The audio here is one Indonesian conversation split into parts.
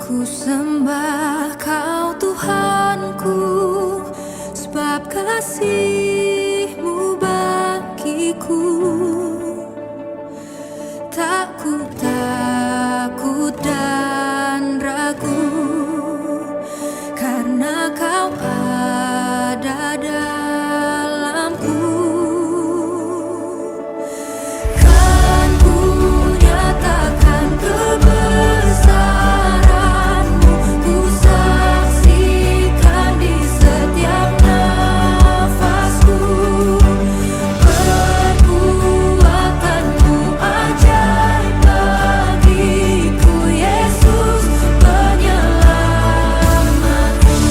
Ku sembah Kau Tuhanku, sebab kasih-Mu bagiku. Tak ku takut dan ragu, karena Kau ada dalamku. Kan ku nyatakan kebesaran-Mu, ku saksikan di setiap nafasku. Perbuatan-Mu ajaib bagiku, Yesus penyelamatku.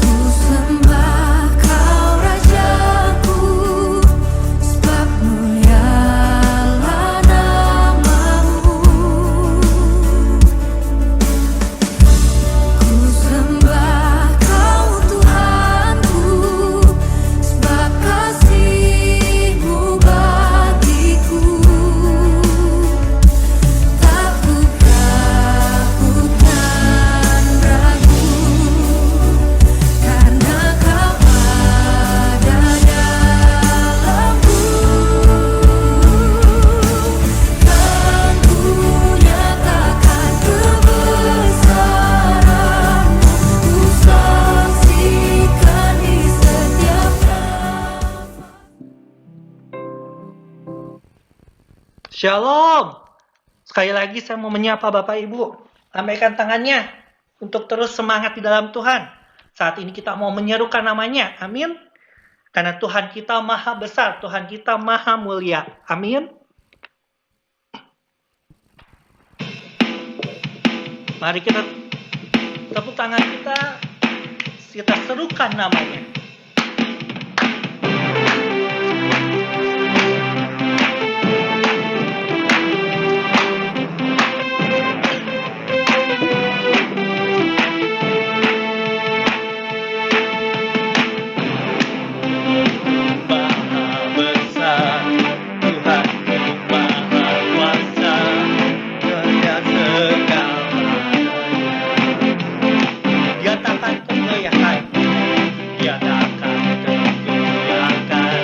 Ku sembah Kau Rajaku, sebab mulialah nama-Mu. Ku sembah Kau Tuhanku, sebab kasih-Mu bagiku. Tak ku takut dan ragu, karena Kau ada dalamku. Kan ku nyatakan kebesaran-Mu, ku saksikan di setiap nafas. Shalom. Sekali lagi saya mau menyapa Bapak Ibu. Lambaikan tangannya untuk terus semangat di dalam Tuhan. Saat ini kita mau menyerukan namanya. Amin. Karena Tuhan kita maha besar, Tuhan kita maha mulia. Amin. Mari kita tepuk tangan kita serukan namanya. Maha besar, Tuhan maha kuasa, Dia segala-galanya. Dia takkan kemuliaan, Dia takkan kemuliaan,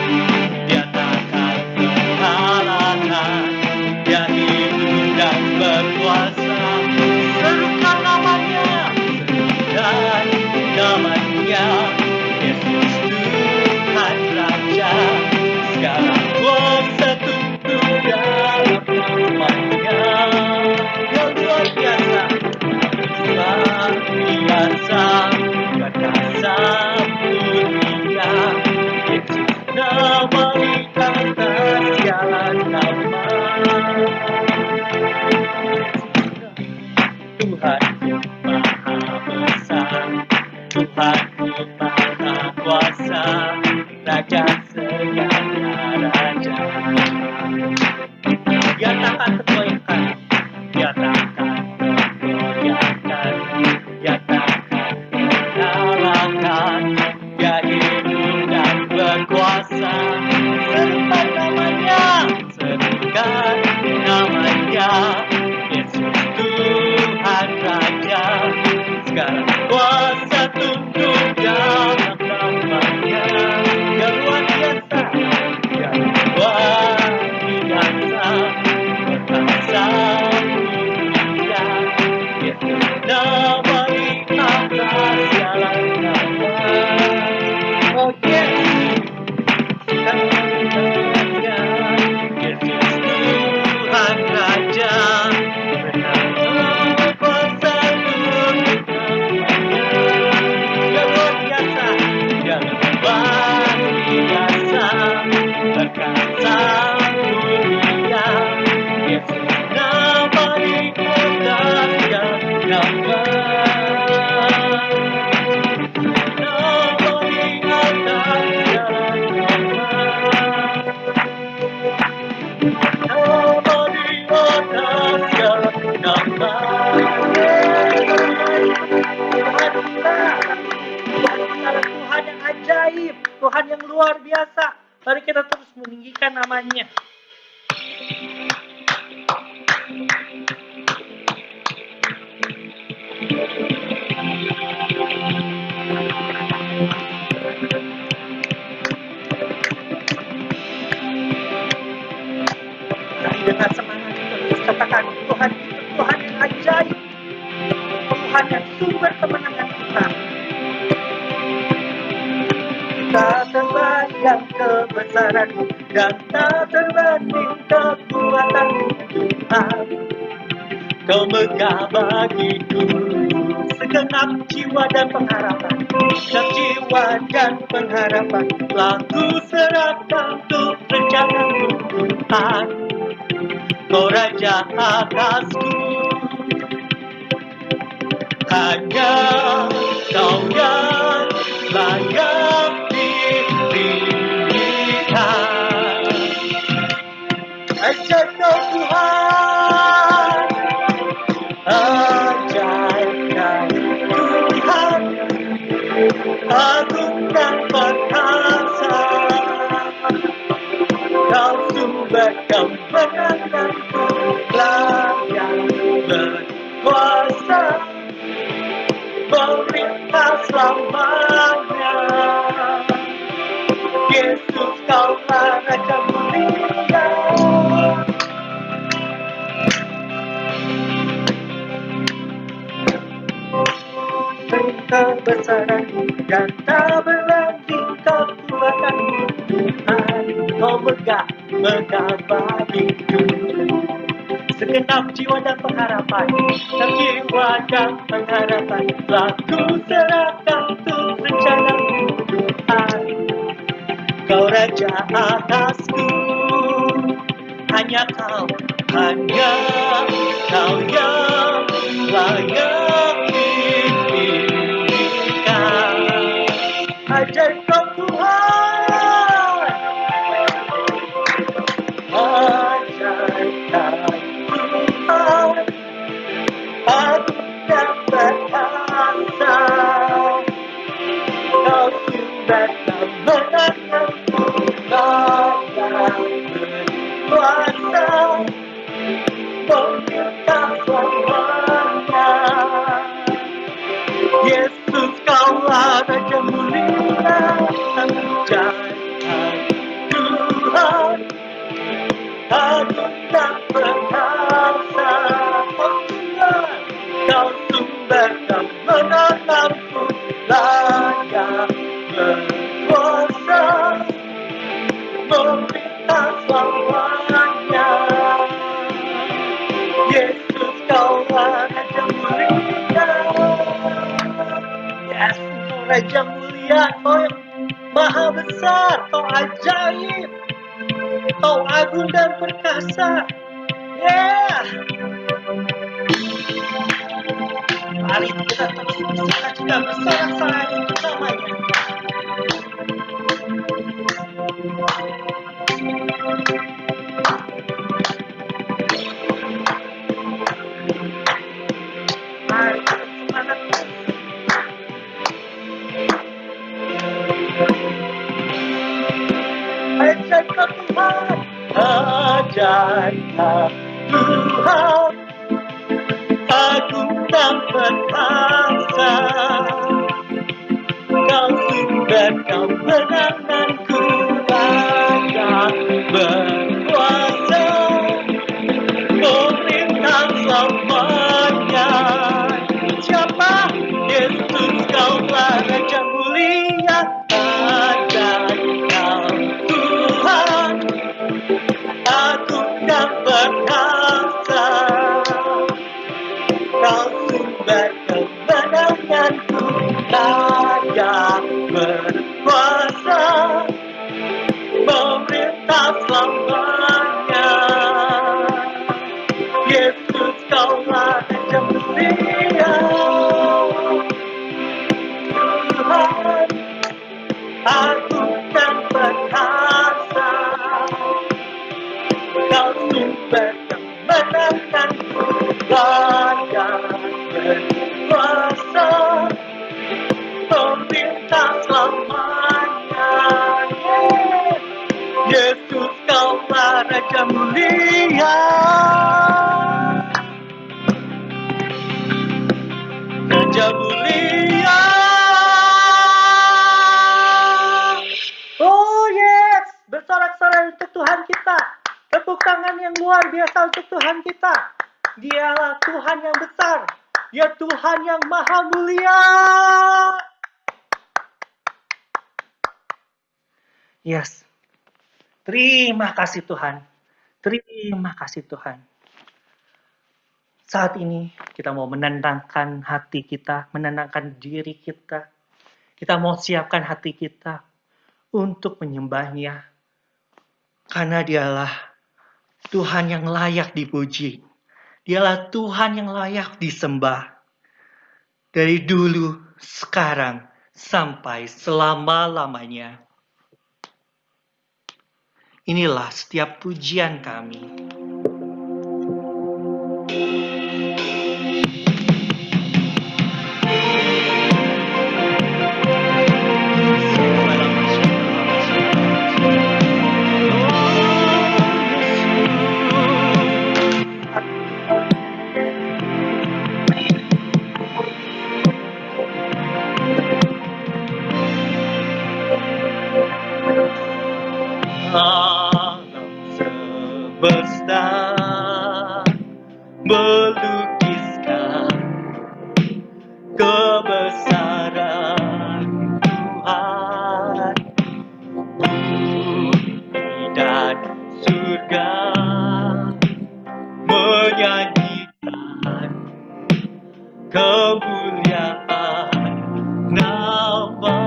Dia takkan mengalahkan, Dia hidup dan berkuasa. Serukan namanya, serukan namanya, Yesus Tuhan Raja, segala kuasa tunduk dalam namanya. Yang luar biasa, luar biasa, perkasa mulia, Yesus nama di atas segala nama. Tuhanku maha besar, Tuhanku maha kuasa, Raja segala raja. Dia takkan tergoyahkan, Dia takkan tergoyahkan, Dia takkan mengalahkan, Dia hidup dan berkuasa. Serukan namanya, serukan namanya, Yesus Tuhan Raja, segala kuasa tunduk dalam namanya. Yang luar biasa, yang luar biasa, perkasa mulia, Yesus nama di atas segala nama. Oh yes, namanya Yesus Tuhan Raja, benar kuasa tunduk namanya. Yang luar biasa, yang luar biasa, perkasa mulia, Yesus nama di atas segala nama. Nama di atas segala nama. Nama di atas segala nama. Tuhan kita, Tuhan adalah Tuhan yang ajaib, Tuhan yang luar biasa. Mari kita terus meninggikan namanya. Dengan semangat terus katakan, Tuhan itu Tuhan yang ajaib, Tuhan yang sumber kemenangan kita. Tak terbayang kebesaran-Mu dan tak terbanding kekuatan-Mu, Tuhan. Kau megah bagiku segenap jiwa dan pengharapan, segenap jiwa dan pengharapan telah ku serahkan untuk rencana-Mu, Tuhan. Kau Raja atasku, hanya Kau yang layak diberikan. Ajaib Kau Tuhan, ajaib Kau Tuhan, agung dan perkasa. Kau sumber kemenanganku, layak berkuasa, memerintah selamanya. Yesus, Kaulah Raja mulia. Kebesaran-Mu dan tak berlanding kekuatan-Mu, Tuhan. Kau megah bagiku segenap jiwa dan pengharapan, segenap jiwa dan pengharapan telah ku serahkan untuk rencana-Mu, Tuhan. Kau Raja atasku, hanya Kau yang layak diberikan. Ajaib Kau Tuhan, ajaib Kau Tuhan, agung dan perkasa. Kau sumber kemenanganku, layak berkuasa, memerintah selamanya. Yesus, Kaulah Raja mulia, ajaib Tuhan, agung dan perkasa. Oh Tuhan, Kau sumber kemenanganku, layak berkuasa, memerintah selamanya. Yesus, Kaulah Raja mulia. Yes, Kau Raja mulia, Kau yang maha besar, Kau ajaib, Kau agung dan perkasa. Yeah. Mari kita terus bersuka-cita bersorak-sorai untuk namanya. Mari kita semangat terus. Ajaib Kau Tuhan, ajaib Kau Tuhan, agung dan perkasa. Kau sumber kemenanganku, layak berkuasa, memerintah selamanya. Siapa? Yesus, Kaulah Raja mulia, ajaib Kau Tuhan, agung dan perkasa. Kau sumber kemenanganku, layak berkuasa, memerintah selamanya. Yesus, Kaulah Raja mulia, Tuhan, agung dan perkasa. Kau sumber kemenanganku, layak berkuasa, memerintah selamanya. Yesus, Kaulah Raja mulia, Raja mulia. Oh yes, bersorak-sorai untuk Tuhan kita, tepuk tangan yang luar biasa untuk Tuhan kita. Dialah Tuhan yang besar. Dia Tuhan yang maha mulia. Yes. Terima kasih Tuhan. Terima kasih Tuhan. Saat ini kita mau menenangkan hati kita, menenangkan diri kita. Kita mau siapkan hati kita untuk menyembahnya. Karena dialah Tuhan yang layak dipuji. Dialah Tuhan yang layak disembah. Dari dulu, sekarang, sampai selama-lamanya. Inilah setiap pujian kami. Alam semesta melukiskan kebesaran Tuhan. Bumi dan surga menyanyikan kemuliaan nama.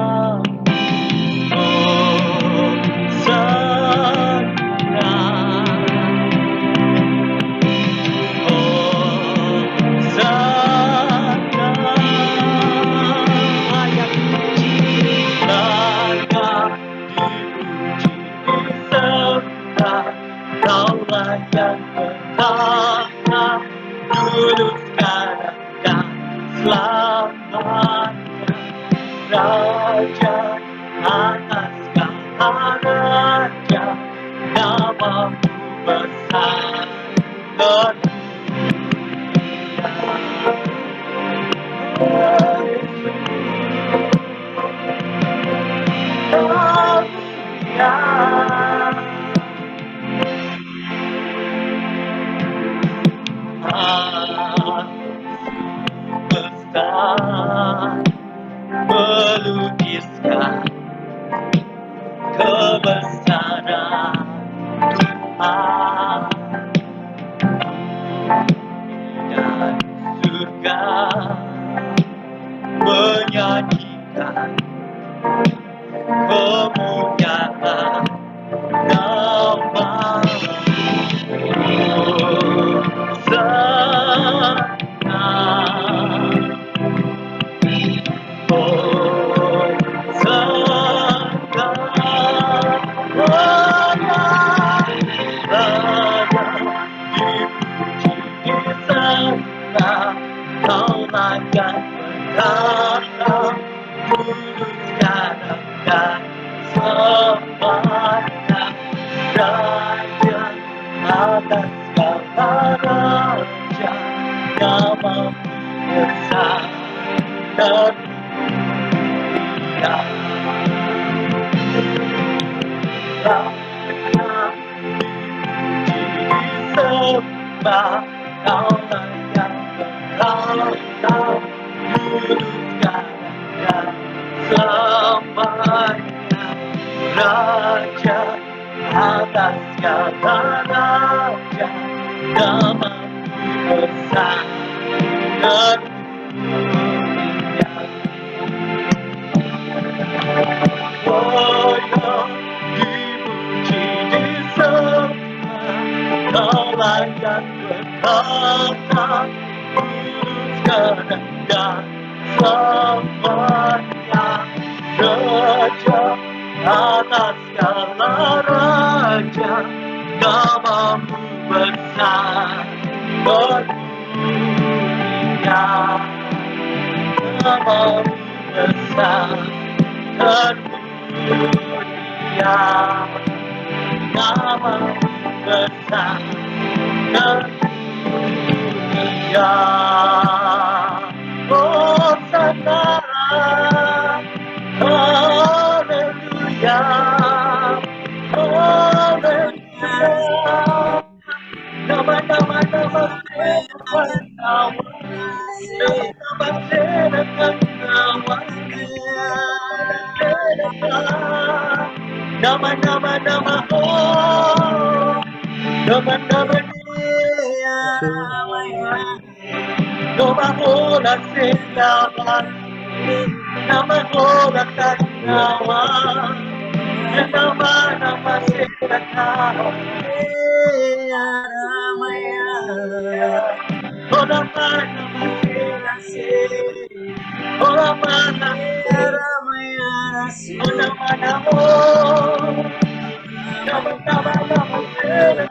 Yang pertama dulu sekarang dan selamanya, Raja atas segala raja, namamu besar melukiskan kebesaran Tuhan. Dan surga menyanyikan kemuliaan nama. Atas segala raja, namamu besar dan mulia. Rakyat disembah, Kaulah yang berkata, dulu sekarang dan selamanya. Raja atas segala raja, namamu besar dan mulia. Oh ya, dipuji disembah, Kaulah yang berkata, dulu sekarang dan selamanya. Raja atas segala raja, namamu besar bermulia. Namamu besar bermulia. Namamu besar bermulia. Hosana, haleluya, haleluya. Nama-nama Nama Hola Senawan, Nama Hola Kanawa, Nama Senakawa, Hola Nama Senase, Hola Nama Hola Namo, Nama Senakawa,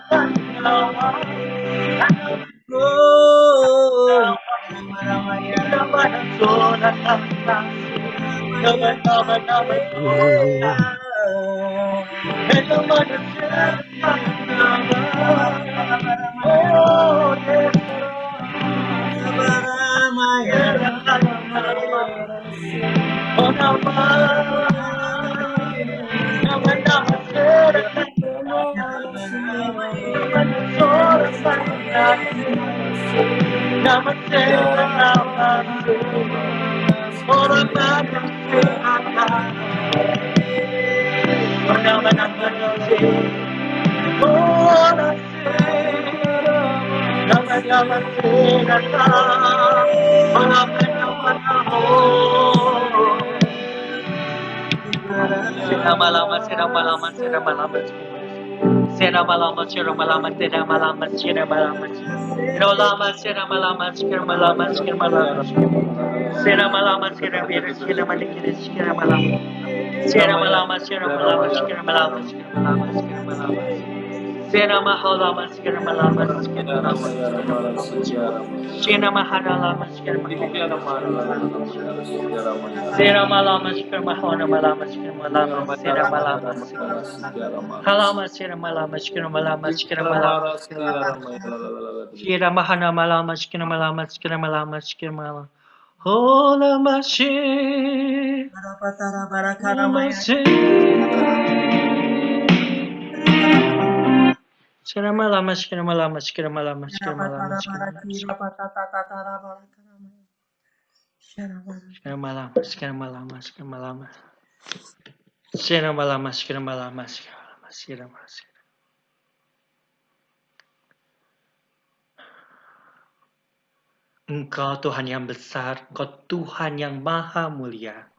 Engkau Tuhan yang besar, Engkau Tuhan yang maha mulia.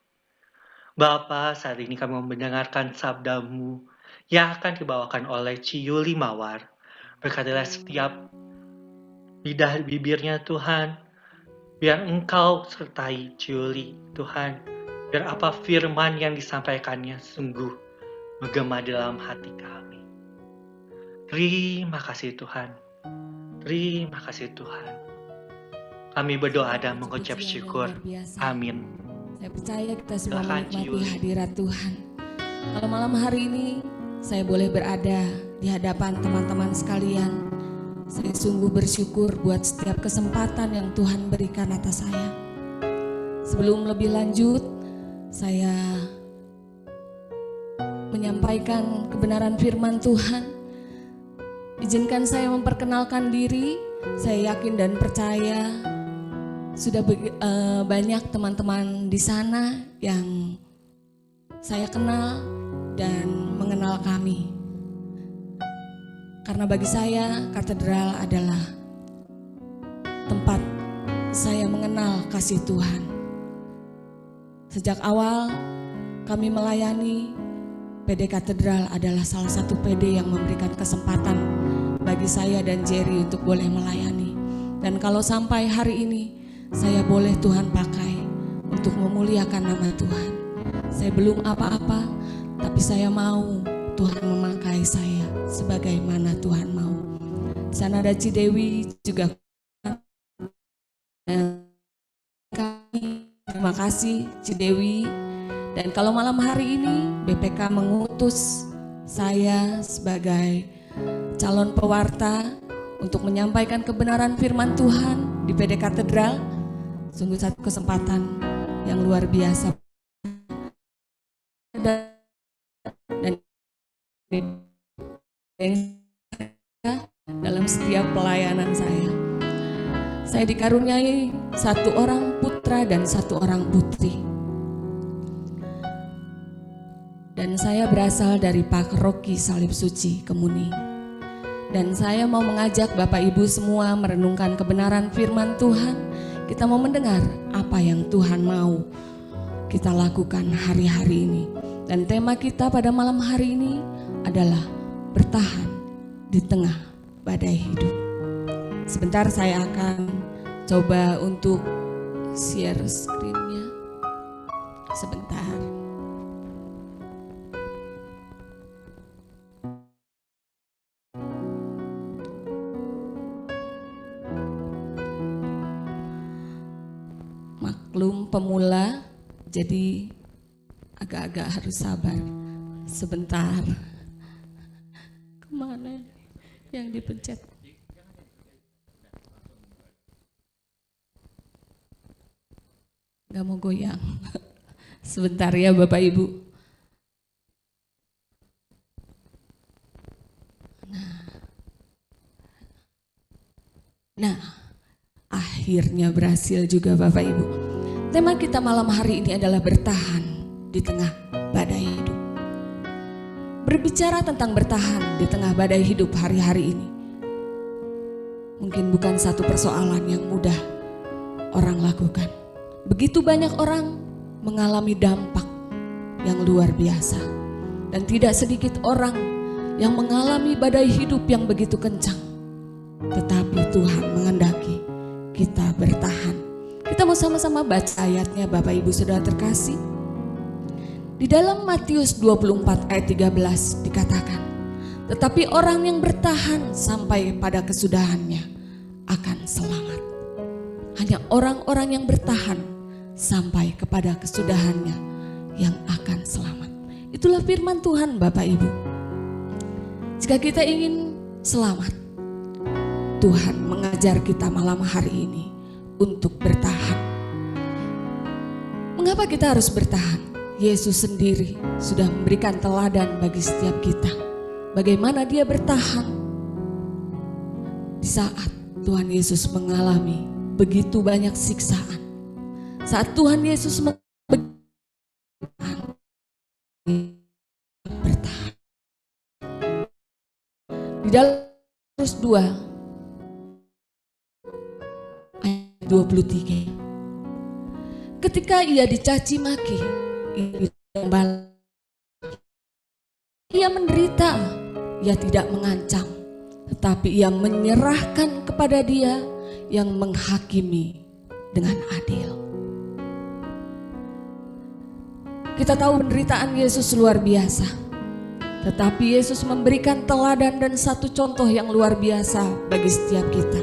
Bapa, saat ini kami mendengarkan sabda-Mu yang akan dibawakan oleh Ciyuli Mawar. Berkatilah setiap lidah bibirnya Tuhan, biar Engkau sertai Ciyuli Tuhan, biar apa firman yang disampaikannya sungguh menggema dalam hati kami. Terima kasih Tuhan, terima kasih Tuhan. Kami berdoa dan mengucap syukur. Amin. Saya percaya kita semua Silakan, menikmati Ciyuli. hadirat Tuhan. Kalau malam hari ini saya boleh berada di hadapan teman-teman sekalian. Saya sungguh bersyukur buat setiap kesempatan yang Tuhan berikan atas saya. Sebelum lebih lanjut, saya menyampaikan kebenaran firman Tuhan. Izinkan saya memperkenalkan diri. Saya yakin dan percaya sudah banyak teman-teman di sana yang saya kenal dan mengenal kami. Karena bagi saya katedral adalah tempat saya mengenal kasih Tuhan. Sejak awal kami melayani, PD Katedral adalah salah satu PD yang memberikan kesempatan bagi saya dan Jerry untuk boleh melayani. Dan kalau sampai hari ini saya boleh Tuhan pakai untuk memuliakan nama Tuhan. Saya belum apa-apa, tapi saya mau Tuhan memakai saya sebagaimana Tuhan mau. Di sana ada Cidewi juga. Terima kasih Cidewi. Dan kalau malam hari ini BPK mengutus saya sebagai calon pewarta untuk menyampaikan kebenaran firman Tuhan di PD Katedral. Sungguh satu kesempatan yang luar biasa dan dalam setiap pelayanan saya. Saya dikaruniai satu orang putra dan satu orang putri. Dan saya berasal dari Pak Rocky Salib Suci Kemuning. Dan saya mau mengajak Bapak Ibu semua merenungkan kebenaran firman Tuhan. Kita mau mendengar apa yang Tuhan mau kita lakukan hari-hari ini. Dan tema kita pada malam hari ini adalah bertahan di tengah badai hidup. Sebentar saya akan coba untuk share screen-nya. Sebentar. Maklum pemula, jadi agak-agak harus sabar. Sebentar. Kemana yang dipencet? Gak mau goyang. Sebentar ya Bapak Ibu. Nah, akhirnya berhasil juga Bapak Ibu. Tema kita malam hari ini adalah bertahan di tengah badai hidup. Berbicara tentang bertahan di tengah badai hidup hari-hari ini, mungkin bukan satu persoalan yang mudah orang lakukan. Begitu banyak orang mengalami dampak yang luar biasa, dan tidak sedikit orang yang mengalami badai hidup yang begitu kencang. Tetapi Tuhan menghendaki kita bertahan. Kita mau sama-sama baca ayatnya Bapak Ibu Saudara terkasih. Di dalam Matius 24 ayat 13 dikatakan, tetapi orang yang bertahan sampai pada kesudahannya akan selamat. Hanya orang-orang yang bertahan sampai kepada kesudahannya yang akan selamat. Itulah firman Tuhan Bapak Ibu. Jika kita ingin selamat, Tuhan mengajar kita malam hari ini untuk bertahan. Mengapa kita harus bertahan? Yesus sendiri sudah memberikan teladan bagi setiap kita. Bagaimana dia bertahan di saat Tuhan Yesus mengalami begitu banyak siksaan. Saat Tuhan Yesus bertahan. Di dalam Petrus 2 ayat 23. Ketika ia dicaci maki, ia menderita, ia tidak mengancam, tetapi ia menyerahkan kepada Dia yang menghakimi dengan adil. Kita tahu penderitaan Yesus luar biasa, tetapi Yesus memberikan teladan dan satu contoh yang luar biasa bagi setiap kita.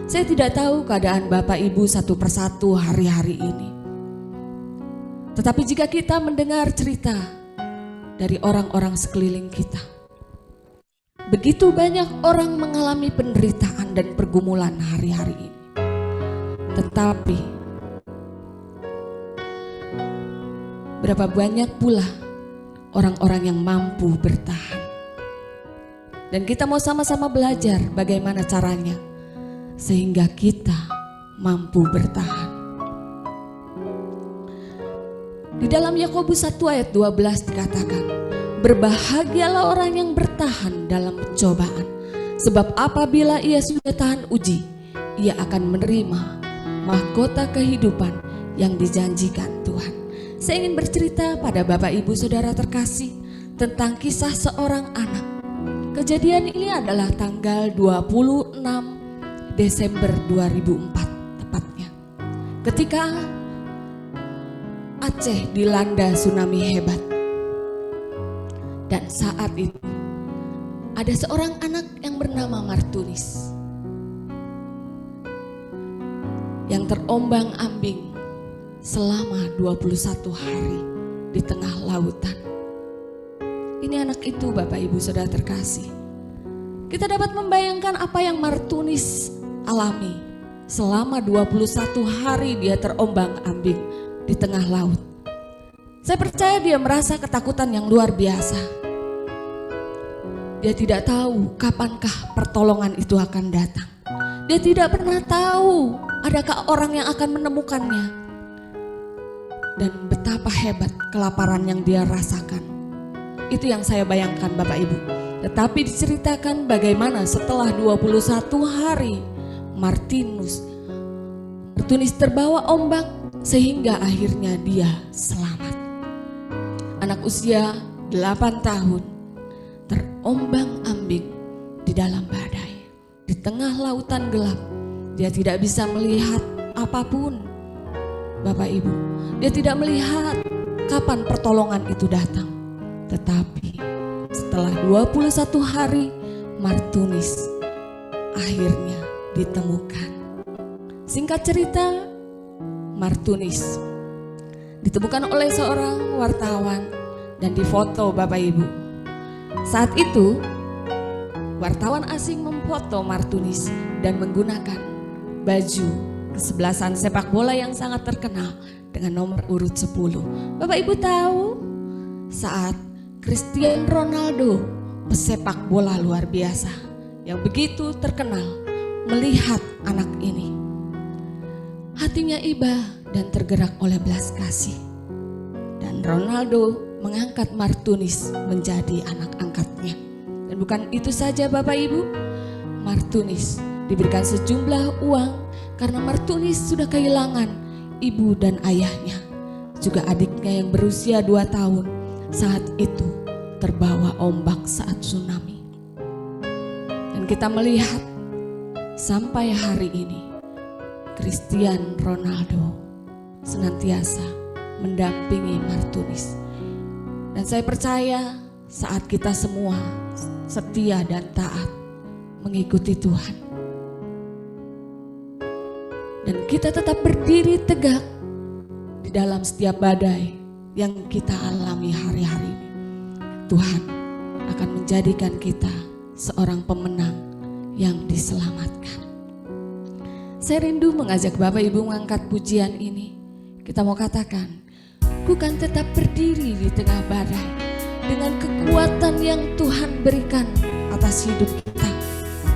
Saya tidak tahu keadaan Bapak Ibu satu persatu hari-hari ini. Tetapi jika kita mendengar cerita dari orang-orang sekeliling kita, begitu banyak orang mengalami penderitaan dan pergumulan hari-hari ini. Tetapi berapa banyak pula orang-orang yang mampu bertahan. Dan kita mau sama-sama belajar bagaimana caranya sehingga kita mampu bertahan. Di dalam Yakobus 1 ayat 12 dikatakan, berbahagialah orang yang bertahan dalam pencobaan, sebab apabila ia sudah tahan uji, ia akan menerima mahkota kehidupan yang dijanjikan Tuhan. Saya ingin bercerita pada Bapak Ibu Saudara terkasih tentang kisah seorang anak. Kejadian ini adalah tanggal 26 Desember 2004 tepatnya. Ketika Aceh dilanda tsunami hebat. Dan saat itu ada seorang anak yang bernama Martunis yang terombang-ambing selama 21 hari di tengah lautan. Ini anak itu Bapak Ibu Saudara terkasih. Kita dapat membayangkan apa yang Martunis alami selama 21 hari dia terombang-ambing di tengah laut. Saya percaya dia merasa ketakutan yang luar biasa. Dia tidak tahu kapankah pertolongan itu akan datang. Dia tidak pernah tahu adakah orang yang akan menemukannya. Dan betapa hebat kelaparan yang dia rasakan. Itu yang saya bayangkan Bapak Ibu. Tetapi diceritakan bagaimana setelah 21 hari Martinus terbawa ombak sehingga akhirnya dia selamat. Anak usia 8 tahun terombang-ambing di dalam badai. Di tengah lautan gelap, dia tidak bisa melihat apapun. Bapak Ibu, dia tidak melihat kapan pertolongan itu datang. Tetapi setelah 21 hari Martinus akhirnya ditemukan. Singkat cerita, Martinus ditemukan oleh seorang wartawan dan difoto Bapak Ibu. Saat itu wartawan asing memfoto Martinus dan menggunakan baju kesebelasan sepak bola yang sangat terkenal dengan nomor urut 10. Bapak Ibu tahu saat Cristiano Ronaldo, pesepak bola luar biasa yang begitu terkenal, melihat anak ini, hatinya iba dan tergerak oleh belas kasih. Dan Ronaldo mengangkat Martinus menjadi anak angkatnya. Dan bukan itu saja Bapak Ibu, Martinus diberikan sejumlah uang karena Martinus sudah kehilangan ibu dan ayahnya. Juga adiknya yang berusia 2 tahun saat itu terbawa ombak saat tsunami. Dan kita melihat sampai hari ini Cristiano Ronaldo senantiasa mendampingi Martinus. Dan saya percaya saat kita semua setia dan taat mengikuti Tuhan, dan kita tetap berdiri tegak di dalam setiap badai yang kita alami hari-hari ini, Tuhan akan menjadikan kita seorang pemenang yang diselamatkan. Saya rindu mengajak Bapak Ibu mengangkat pujian ini. Kita mau katakan, ku kan tetap berdiri di tengah badai dengan kekuatan yang Tuhan berikan atas hidup kita.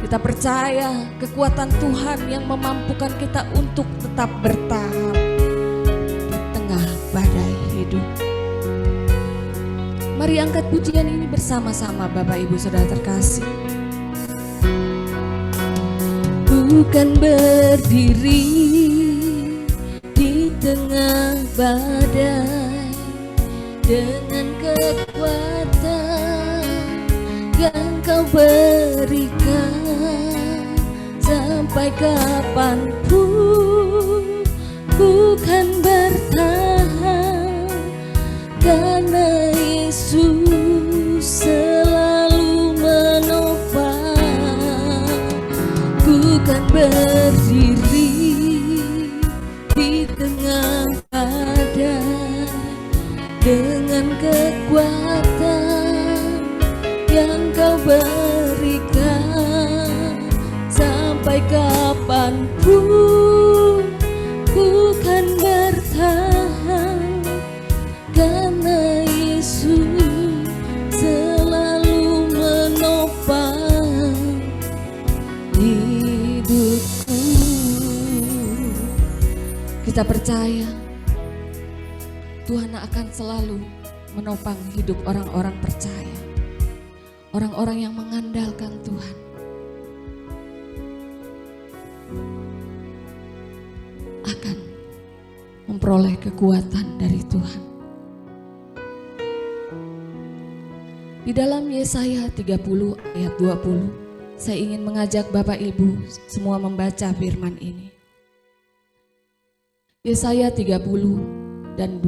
Kita percaya kekuatan Tuhan yang memampukan kita untuk tetap bertahan di tengah badai hidup. Mari angkat pujian ini bersama-sama Bapak Ibu Saudara terkasih. Bukan berdiri di tengah badai dengan kekuatan yang Kau berikan, sampai kapanpun ku kan bertahan karena Yesus selalu menopang. Ku kan berdiri di tengah badai dengan kekuatan yang Kau berikan, sampai kapanpun ku kan bertahan karena Yesus selalu menopang hidupku. Kita percaya Tuhan akan selalu menopang hidup orang-orang percaya, orang-orang yang mengandalkan Tuhan. Akan memperoleh kekuatan dari Tuhan. Di dalam Yesaya 30 ayat 20, saya ingin mengajak Bapak Ibu semua membaca firman ini. Yesaya 30 dan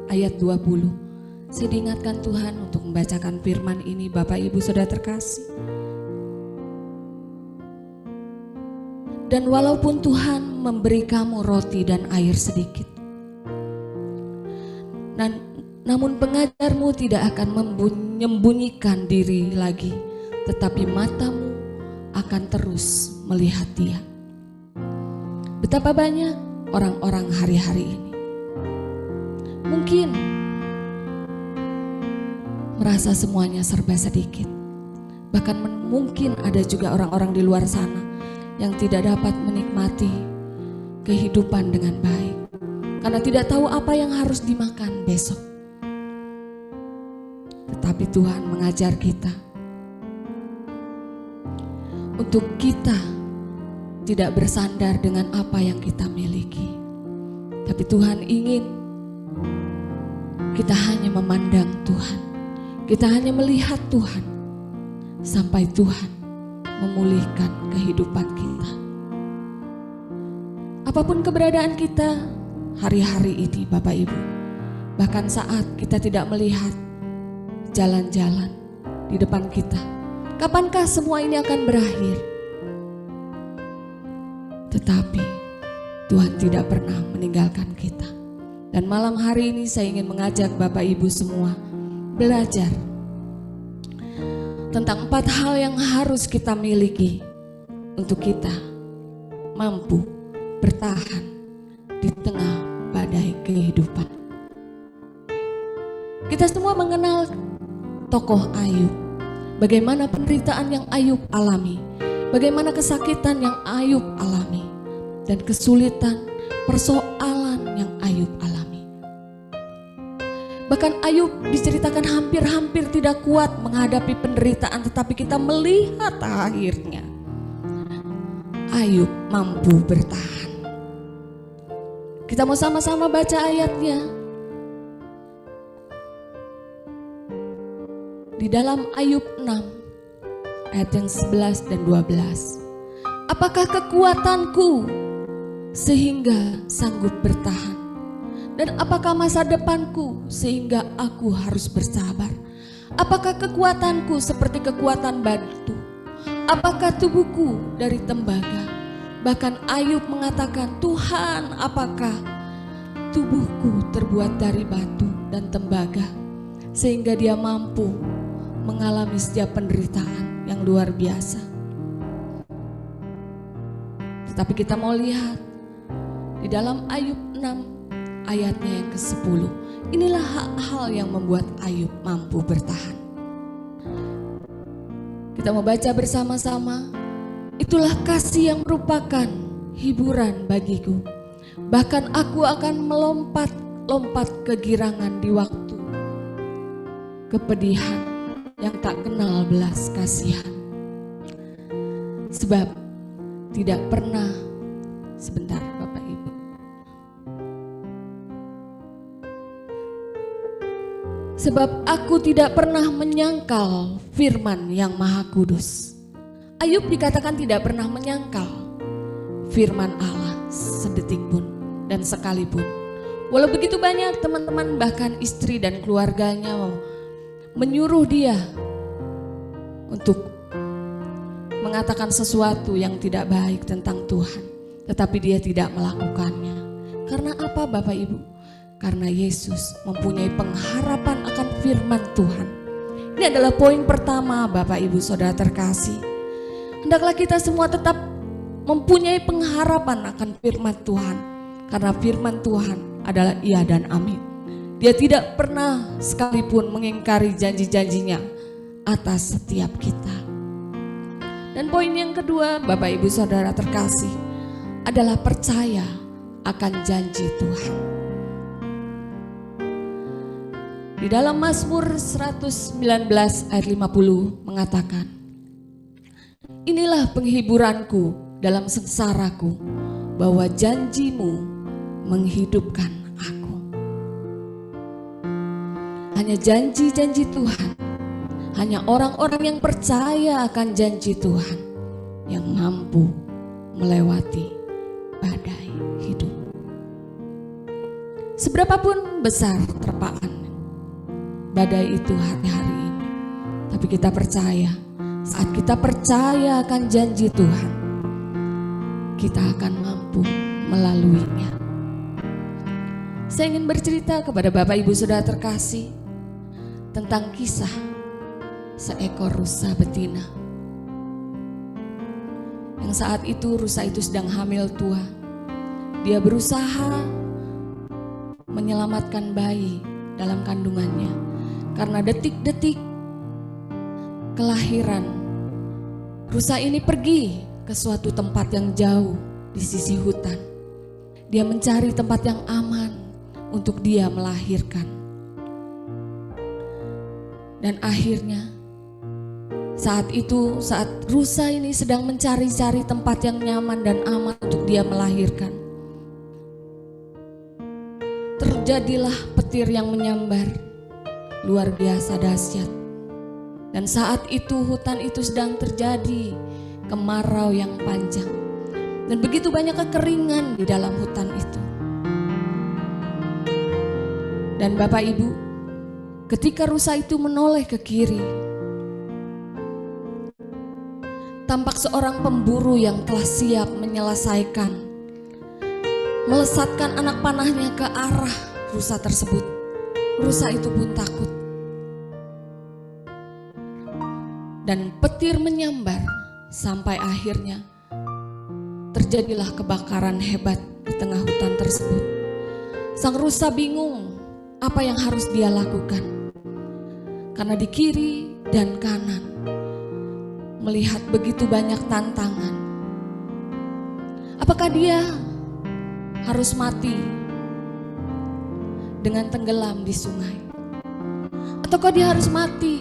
ayat 20. Saya diingatkan Tuhan untuk membacakan firman ini Bapak Ibu Saudara terkasih. Dan walaupun Tuhan memberi kamu roti dan air sedikit, namun pengajarmu tidak akan menyembunyikan diri lagi, tetapi matamu akan terus melihat Dia. Betapa banyak orang-orang hari-hari ini mungkin merasa semuanya serba sedikit. Bahkan mungkin ada juga orang-orang di luar sana yang tidak dapat menikmati kehidupan dengan baik karena tidak tahu apa yang harus dimakan besok. Tetapi Tuhan mengajar kita untuk kita tidak bersandar dengan apa yang kita miliki. Tapi Tuhan ingin kita hanya memandang Tuhan. Kita hanya melihat Tuhan sampai Tuhan memulihkan kehidupan kita. Apapun keberadaan kita hari-hari ini Bapak Ibu, bahkan saat kita tidak melihat jalan-jalan di depan kita, kapankah semua ini akan berakhir? Tetapi Tuhan tidak pernah meninggalkan kita. Dan malam hari ini saya ingin mengajak Bapak Ibu semua belajar tentang 4 hal yang harus kita miliki untuk kita mampu bertahan di tengah badai kehidupan. Kita semua mengenal tokoh Ayub, bagaimana penderitaan yang Ayub alami, bagaimana kesakitan yang Ayub alami, dan kesulitan, persoalan yang Ayub alami. Bahkan Ayub diceritakan hampir-hampir tidak kuat menghadapi penderitaan, tetapi kita melihat akhirnya Ayub mampu bertahan. Kita mau sama-sama baca ayatnya. Di dalam Ayub 6 ayat yang 11 dan 12. Apakah kekuatanku sehingga sanggup bertahan? Dan apakah masa depanku sehingga aku harus bersabar? Apakah kekuatanku seperti kekuatan batu? Apakah tubuhku dari tembaga? Bahkan Ayub mengatakan, Tuhan, apakah tubuhku terbuat dari batu dan tembaga? Sehingga dia mampu mengalami setiap penderitaan yang luar biasa. Tetapi kita mau lihat di dalam Ayub 6 ayatnya yang ke-10. Inilah hal yang membuat Ayub mampu bertahan. Kita mau baca bersama-sama. Itulah kasih yang merupakan hiburan bagiku. Bahkan aku akan melompat-lompat kegirangan di waktu kepedihan yang tak kenal belas kasihan. Sebab tidak pernah, sebentar Bapak Ibu. Sebab aku tidak pernah menyangkal firman yang maha kudus. Ayub dikatakan tidak pernah menyangkal firman Allah sedetik pun dan sekalipun. Walau begitu banyak teman-teman bahkan istri dan keluarganya menyuruh dia untuk mengatakan sesuatu yang tidak baik tentang Tuhan. Tetapi dia tidak melakukannya. Karena apa Bapak Ibu? Karena Yesus mempunyai pengharapan akan firman Tuhan. Ini adalah poin pertama Bapak Ibu Saudara terkasih. Hendaklah kita semua tetap mempunyai pengharapan akan firman Tuhan. Karena firman Tuhan adalah iya dan amin. Dia tidak pernah sekalipun mengingkari janji-janjinya atas setiap kita. Dan poin yang kedua Bapak Ibu Saudara terkasih adalah percaya akan janji Tuhan. Di dalam Mazmur 119 ayat 50 mengatakan, inilah penghiburanku dalam sengsaraku, bahwa janjimu menghidupkan aku. Hanya janji-janji Tuhan, hanya orang-orang yang percaya akan janji Tuhan yang mampu melewati badai hidup. Seberapapun besar terpaan badai itu hari-hari ini, tapi kita percaya, saat kita percaya akan janji Tuhan, kita akan mampu melaluinya. Saya ingin bercerita kepada Bapak Ibu Saudara terkasih tentang kisah seekor rusa betina. Yang saat itu rusa itu sedang hamil tua. Dia berusaha menyelamatkan bayi dalam kandungannya. Karena detik-detik kelahiran, rusa ini pergi ke suatu tempat yang jauh di sisi hutan. Dia mencari tempat yang aman untuk dia melahirkan. Dan akhirnya Saat itu, saat rusa ini sedang mencari-cari tempat yang nyaman dan aman untuk dia melahirkan, terjadilah petir yang menyambar, luar biasa dahsyat. Dan saat itu hutan itu sedang terjadi kemarau yang panjang. Dan begitu banyak kekeringan di dalam hutan itu. Dan Bapak Ibu, ketika rusa itu menoleh ke kiri, tampak seorang pemburu yang telah siap menyelesaikan, melesatkan anak panahnya ke arah rusa tersebut. Rusa itu pun takut. Dan petir menyambar sampai akhirnya terjadilah kebakaran hebat di tengah hutan tersebut. Sang rusa bingung apa yang harus dia lakukan. Karena di kiri dan kanan melihat begitu banyak tantangan. Apakah dia harus mati dengan tenggelam di sungai? Ataukah dia harus mati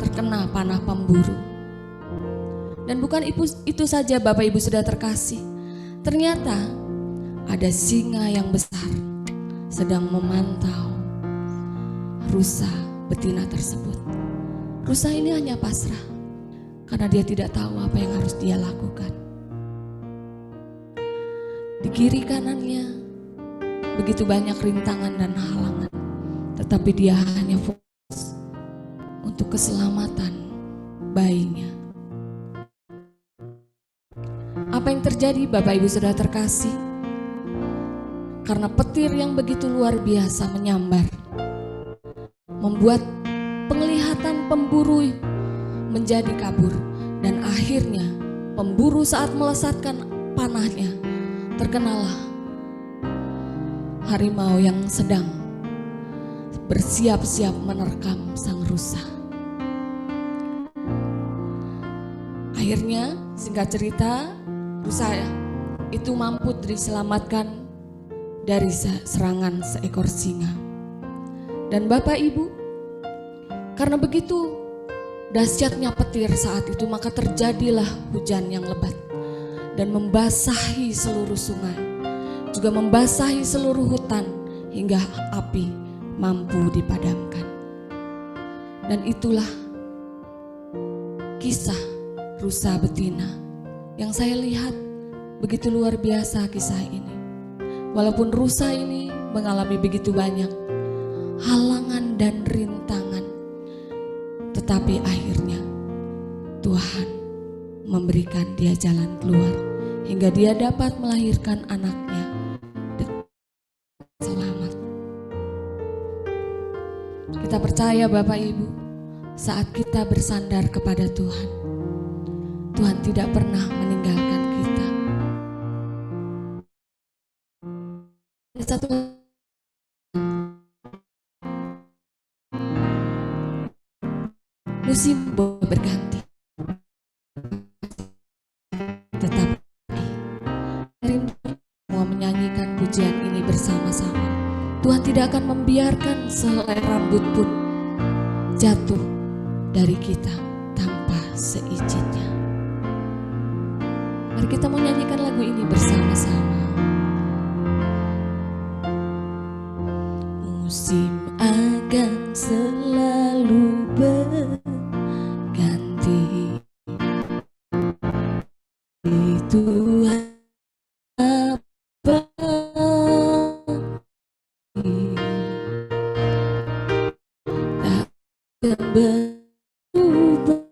terkena panah pemburu? Dan bukan itu saja Bapak Ibu sudah terkasih. Ternyata ada singa yang besar sedang memantau rusa betina tersebut. Rusa ini hanya pasrah karena dia tidak tahu apa yang harus dia lakukan. Di kiri kanannya begitu banyak rintangan dan halangan, tetapi dia hanya fokus untuk keselamatan bayinya. Apa yang terjadi Bapak Ibu sudah terkasih? Karena petir yang begitu luar biasa menyambar, membuat penglihatan pemburu menjadi kabur. Dan akhirnya pemburu saat melesatkan panahnya, terkenalah harimau yang sedang bersiap-siap menerkam sang rusa. Akhirnya singkat cerita, rusa itu mampu diselamatkan dari serangan seekor singa. Dan Bapak Ibu, karena begitu dahsyatnya petir saat itu, maka terjadilah hujan yang lebat dan membasahi seluruh sungai, juga membasahi seluruh hutan hingga api mampu dipadamkan. Dan itulah kisah rusa betina yang saya lihat begitu luar biasa kisah ini. Walaupun rusa ini mengalami begitu banyak halangan dan rintangan, tetapi akhirnya Tuhan memberikan dia jalan keluar hingga dia dapat melahirkan anaknya selamat. Kita percaya Bapak Ibu, saat kita bersandar kepada Tuhan, Tuhan tidak pernah meninggalkan kita. Satu musim berganti, tetapi semua menyanyikan pujian ini bersama-sama. Tuhan tidak akan membiarkan sehelai rambut pun jatuh dari kita tanpa seizinnya. Mari kita mau nyanyikan lagu ini bersama-sama. Musim akan selalu berganti, Tuhan apa takkan berubah.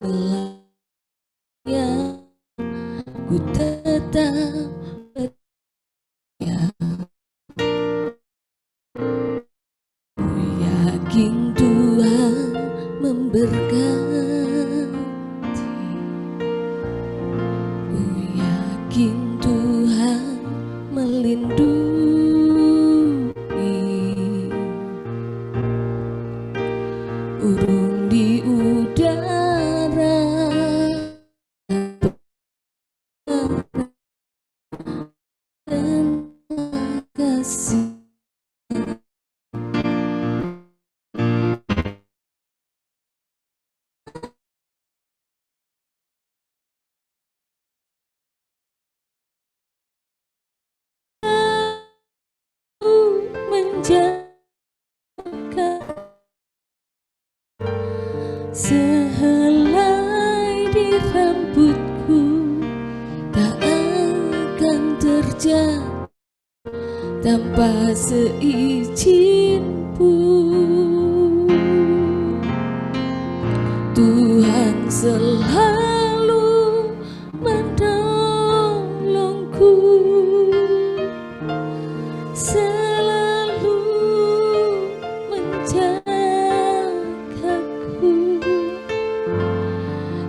Selamanya ku tetap setia. Ku yakin Tuhan memberkati. Ku yakin Tuhan melindungi. Burung di udara sehelai di rambutku tak akan terjatuh tanpa seizinku. Tuhan selalu menolongku, selalu menjagaku.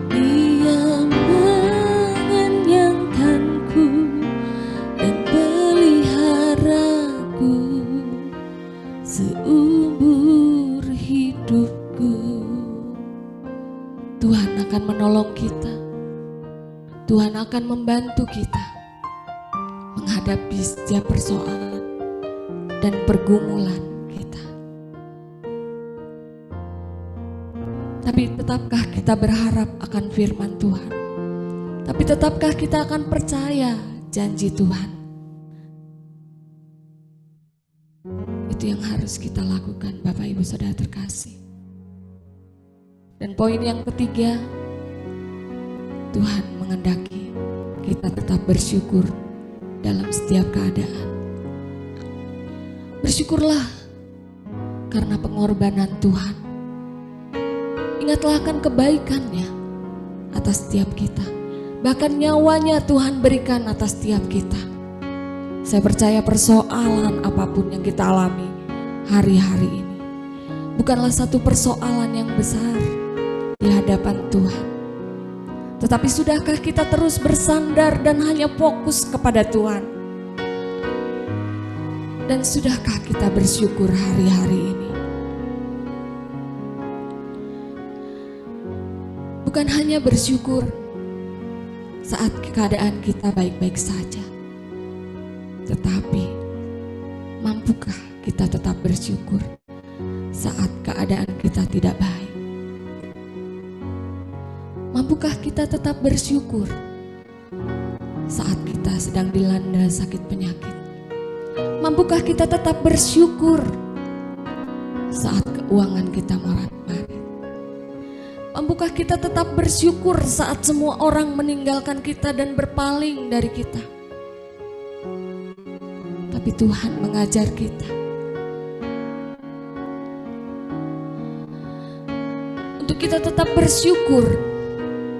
Dia mengenyangkanku dan peliharaku seumur hidupku. Tuhan akan menolong kita. Tuhan akan membantu kita menghadapi setiap persoalan dan pergumulan kita. Tapi tetapkah kita berharap akan firman Tuhan? Tapi tetapkah kita akan percaya janji Tuhan? Itu yang harus kita lakukan, Bapak Ibu Saudara terkasih. Dan poin yang ketiga, Tuhan menghendaki kita tetap bersyukur dalam setiap keadaan. Bersyukurlah karena pengorbanan Tuhan. Ingatlah akan kebaikannya atas setiap kita. Bahkan nyawanya Tuhan berikan atas setiap kita. Saya percaya persoalan apapun yang kita alami hari-hari ini bukanlah satu persoalan yang besar di hadapan Tuhan. Tetapi sudahkah kita terus bersandar dan hanya fokus kepada Tuhan? Dan sudahkah kita bersyukur hari-hari ini? Bukan hanya bersyukur saat keadaan kita baik-baik saja, tetapi mampukah kita tetap bersyukur saat keadaan kita tidak baik? Mampukah kita tetap bersyukur saat kita sedang dilanda sakit penyakit? Mampukah kita tetap bersyukur saat keuangan kita morat-marit? Mampukah kita tetap bersyukur saat semua orang meninggalkan kita dan berpaling dari kita? Tapi Tuhan mengajar kita untuk kita tetap bersyukur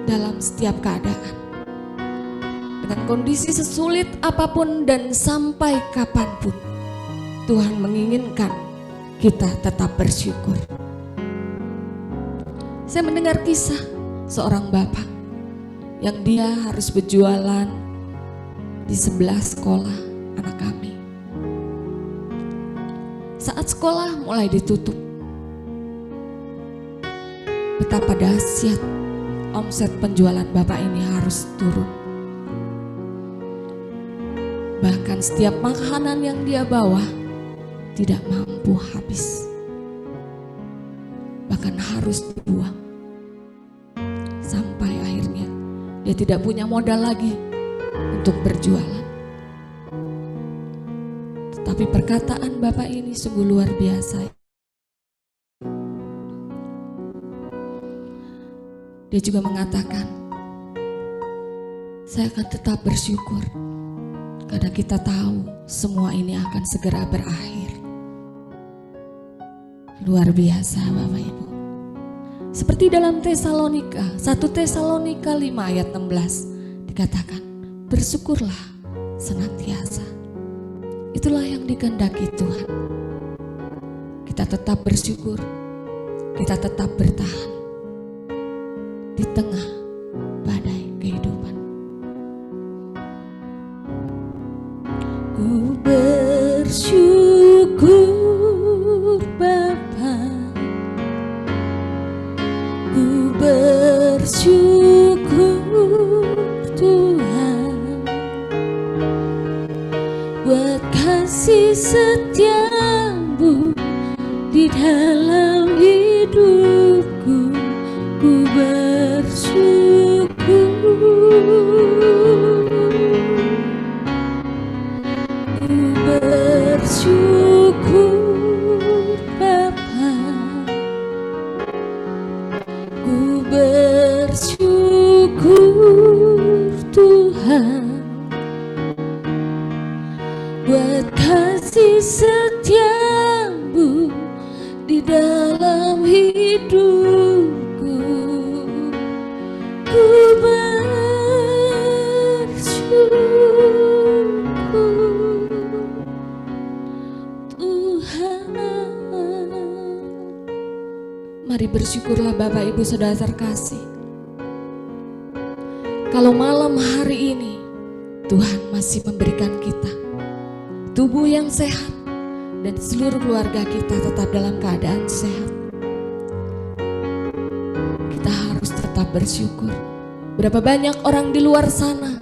dalam setiap keadaan, dengan kondisi sesulit apapun dan sampai kapanpun. Tuhan menginginkan kita tetap bersyukur. Saya mendengar kisah seorang bapak yang dia harus berjualan di sebelah sekolah anak kami. Saat sekolah mulai ditutup, betapa dahsyat omset penjualan bapak ini harus turun. Bahkan setiap makanan yang dia bawa tidak mampu habis. Bahkan harus dibuang. Sampai akhirnya dia tidak punya modal lagi untuk berjualan. Tetapi perkataan bapak ini sungguh luar biasa. Dia juga mengatakan, saya akan tetap bersyukur karena kita tahu semua ini akan segera berakhir. Luar biasa Bapak Ibu. Seperti dalam Tesalonika, 1 Tesalonika 5 ayat 16 dikatakan, bersyukurlah senantiasa. Itulah yang dikehendaki Tuhan. Kita tetap bersyukur, kita tetap bertahan di tengah badai kehidupan. Ku bersyukur Bapa, ku bersyukur Tuhan, buat kasih setiamu di dalam hidupku. Ku bersyukur bersyukurlah Bapak Ibu Saudara terkasih. Kalau malam hari ini Tuhan masih memberikan kita tubuh yang sehat dan seluruh keluarga kita tetap dalam keadaan sehat, kita harus tetap bersyukur. Berapa banyak orang di luar sana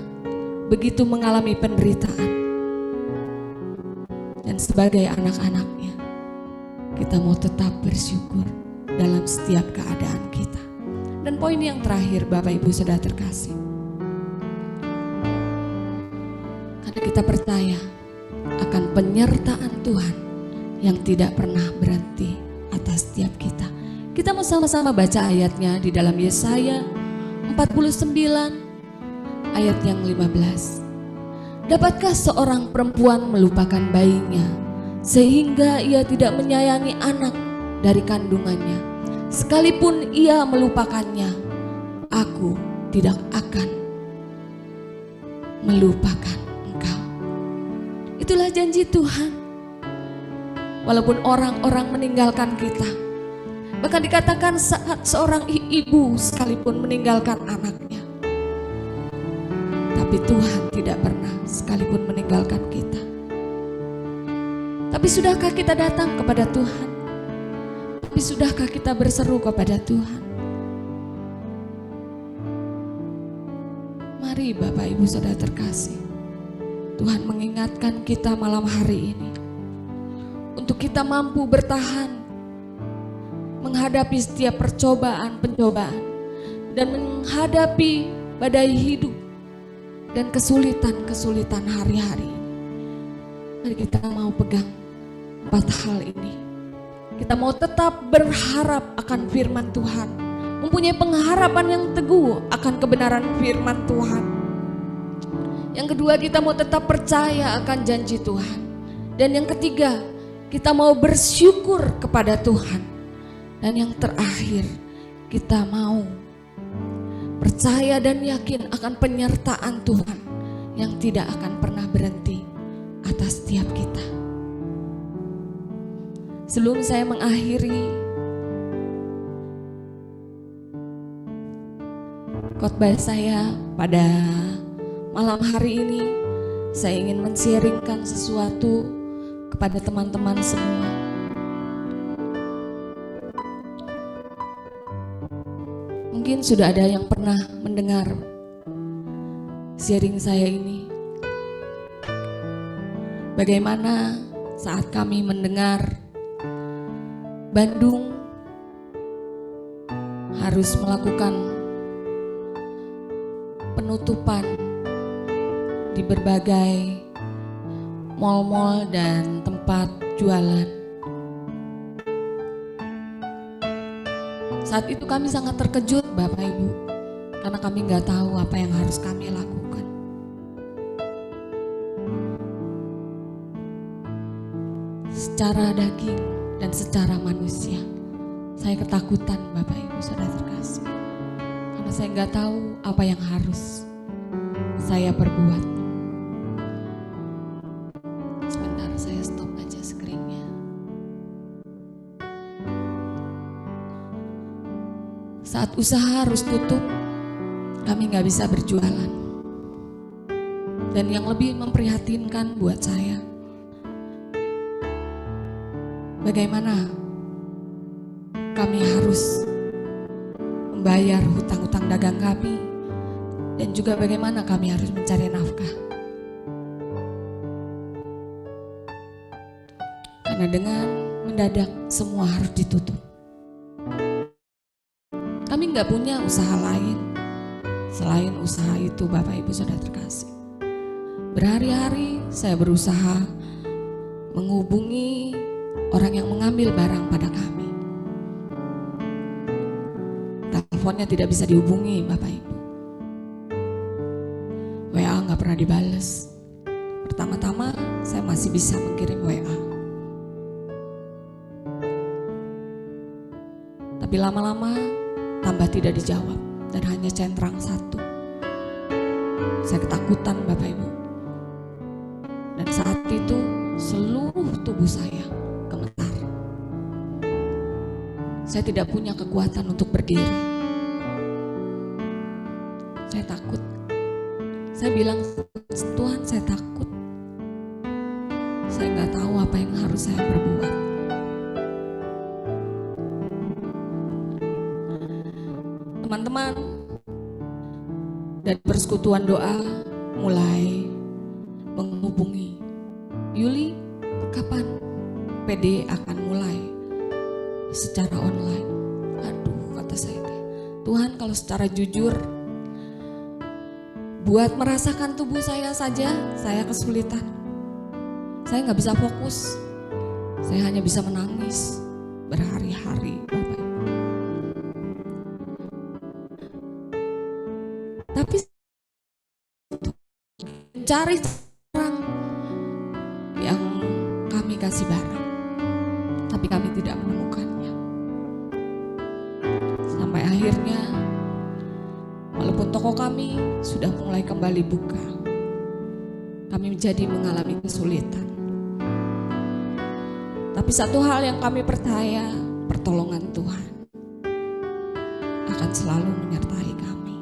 begitu mengalami penderitaan, dan sebagai anak-anaknya kita mau tetap bersyukur dalam setiap keadaan kita. Dan poin yang terakhir Bapak Ibu Saudara terkasih, karena kita percaya akan penyertaan Tuhan yang tidak pernah berhenti atas setiap kita. Kita mau sama-sama baca ayatnya di dalam Yesaya 49 ayat yang 15. Dapatkah seorang perempuan melupakan bayinya sehingga ia tidak menyayangi anak dari kandungannya? Sekalipun ia melupakannya, aku tidak akan melupakan engkau. Itulah janji Tuhan. Walaupun orang-orang meninggalkan kita, bahkan dikatakan saat seorang ibu sekalipun meninggalkan anaknya, tapi Tuhan tidak pernah sekalipun meninggalkan kita. Tapi sudahkah kita datang kepada Tuhan? Tapi sudahkah kita berseru kepada Tuhan? Mari Bapak Ibu Saudara terkasih, Tuhan mengingatkan kita malam hari ini untuk kita mampu bertahan menghadapi setiap pencobaan dan menghadapi badai hidup dan kesulitan-kesulitan hari-hari. Mari kita mau pegang 4 hal ini. Kita mau tetap berharap akan firman Tuhan, mempunyai pengharapan yang teguh akan kebenaran firman Tuhan. Yang kedua, kita mau tetap percaya akan janji Tuhan. Dan yang ketiga, kita mau bersyukur kepada Tuhan. Dan yang terakhir, kita mau percaya dan yakin akan penyertaan Tuhan yang tidak akan pernah berhenti atas setiap kita. Sebelum saya mengakhiri khotbah saya pada malam hari ini, saya ingin men-sharingkan sesuatu kepada teman-teman semua. Mungkin sudah ada yang pernah mendengar sharing saya ini. Bagaimana saat kami mendengar Bandung harus melakukan penutupan di berbagai mal-mal dan tempat jualan. Saat itu kami sangat terkejut Bapak Ibu, karena kami nggak tahu apa yang harus kami lakukan. Secara daging dan secara manusia, saya ketakutan Bapak Ibu Saudara terkasih, karena saya nggak tahu apa yang harus saya perbuat. Sebentar, saya stop aja screen-nya. Saat usaha harus tutup, kami nggak bisa berjualan. Dan yang lebih memprihatinkan buat saya, bagaimana kami harus membayar hutang-hutang dagang kami, dan juga bagaimana kami harus mencari nafkah. Karena dengan mendadak semua harus ditutup. Kami nggak punya usaha lain selain usaha itu Bapak Ibu Saudara terkasih. Berhari-hari saya berusaha menghubungi orang yang mengambil barang pada kami. Teleponnya tidak bisa dihubungi Bapak Ibu. WA nggak pernah dibales. Pertama-tama saya masih bisa mengirim WA. Tapi lama-lama tambah tidak dijawab dan hanya centang satu. Saya ketakutan Bapak Ibu. Dan saat itu seluruh tubuh saya gemetar. Saya tidak punya kekuatan untuk berdiri. Saya takut. Saya bilang, Tuhan, saya takut. Saya nggak tahu apa yang harus saya perbuat. Teman-teman, dari persekutuan doa mulai menghubungi, Yuli, kapan PD akan mulai secara online? Aduh, kata saya, Tuhan, kalau secara jujur, buat merasakan tubuh saya saja, saya kesulitan. Saya nggak bisa fokus. Saya hanya bisa menangis berhari-hari, Bapak Ibu. Tapi cari orang yang kami kasih barang, tapi kami tidak menemukannya. Sampai akhirnya, walaupun toko kami sudah mulai kembali buka, kami menjadi mengalami kesulitan. Tapi satu hal yang kami percaya, pertolongan Tuhan akan selalu menyertai kami.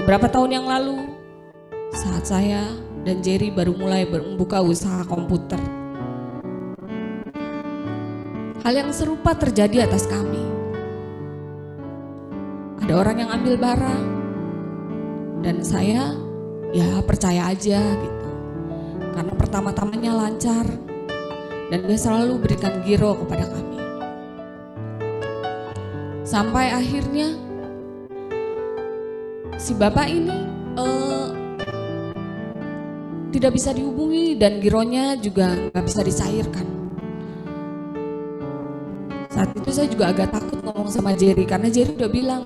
Beberapa tahun yang lalu, saat saya dan Jerry baru mulai membuka usaha komputer, hal yang serupa terjadi atas kami. Ada orang yang ambil barang, dan saya ya percaya aja gitu. Karena pertama-tamanya lancar, dan dia selalu berikan giro kepada kami. Sampai akhirnya si bapak ini tidak bisa dihubungi dan gironya juga nggak bisa dicairkan. Saat itu saya juga agak takut ngomong sama Jerry, karena Jerry udah bilang,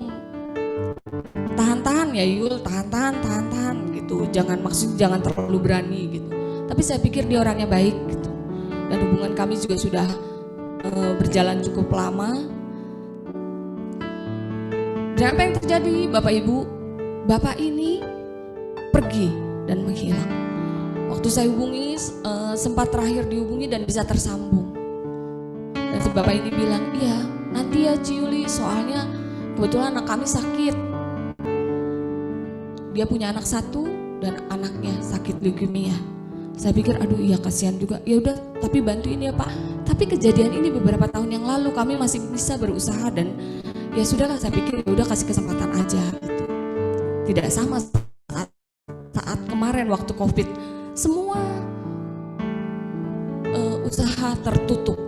tahan-tahan ya Yul, tahan-tahan gitu. Jangan terlalu berani gitu. Tapi saya pikir dia orangnya baik gitu. Dan hubungan kami juga sudah berjalan cukup lama. Dan apa yang terjadi, Bapak Ibu? Bapak ini pergi dan menghilang. Waktu saya hubungi, sempat terakhir dihubungi dan bisa tersambung. Dan si bapak ini bilang, iya nanti ya Ciuli, soalnya kebetulan anak kami sakit. Dia punya anak satu dan anaknya sakit leukemia. Saya pikir aduh iya kasihan juga. Ya udah, tapi bantuin ya Pak. Tapi kejadian ini beberapa tahun yang lalu, kami masih bisa berusaha dan ya sudahlah, saya pikir ya udah kasih kesempatan aja gitu. Tidak sama saat kemarin waktu Covid, semua usaha tertutup.